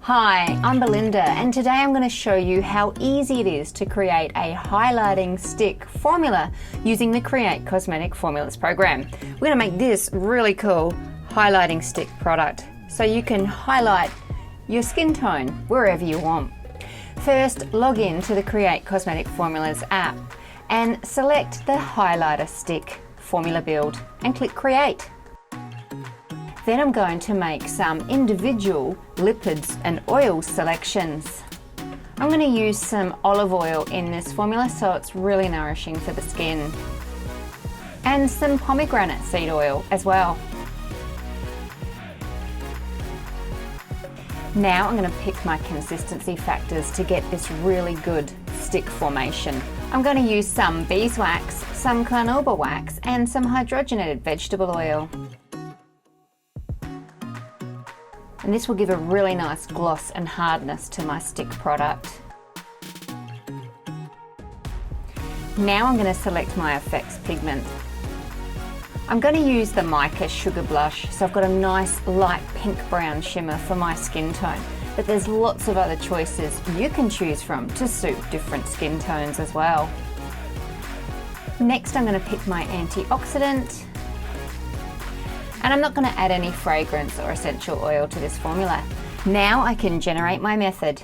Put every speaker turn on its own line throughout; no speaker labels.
Hi, I'm Belinda and today I'm going to show you how easy it is to create a highlighting stick formula using the Create Cosmetic Formulas program. We're going to make this really cool highlighting stick product so you can highlight your skin tone wherever you want. First, log in to the Create Cosmetic Formulas app and select the highlighter stick formula build and click Create. Then I'm going to make some individual lipids and oil selections. I'm going to use some olive oil in this formula so it's really nourishing for the skin. And some pomegranate seed oil as well. Now I'm going to pick my consistency factors to get this really good stick formation. I'm going to use some beeswax, some carnauba wax and some hydrogenated vegetable oil. And this will give a really nice gloss and hardness to my stick product. Now I'm going to select my effects pigment. I'm going to use the Mica Sugar Blush, so I've got a nice light pink brown shimmer for my skin tone, but there's lots of other choices you can choose from to suit different skin tones as well. Next I'm going to pick my antioxidant. And I'm not going to add any fragrance or essential oil to this formula. Now I can generate my method.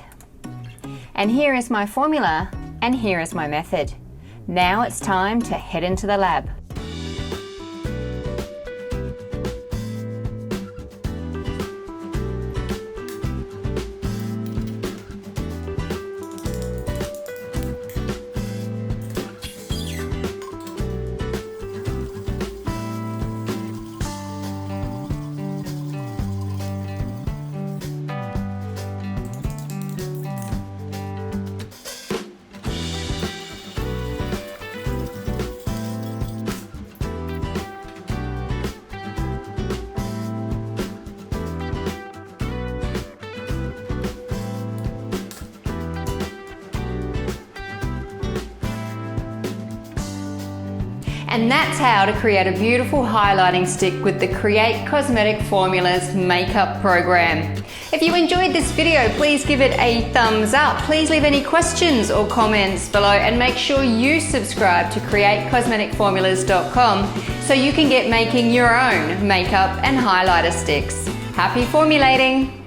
And here is my formula, and here is my method. Now it's time to head into the lab. And that's how to create a beautiful highlighting stick with the Create Cosmetic Formulas makeup program. If you enjoyed this video, please give it a thumbs up. Please leave any questions or comments below and make sure you subscribe to createcosmeticformulas.com so you can get making your own makeup and highlighter sticks. Happy formulating!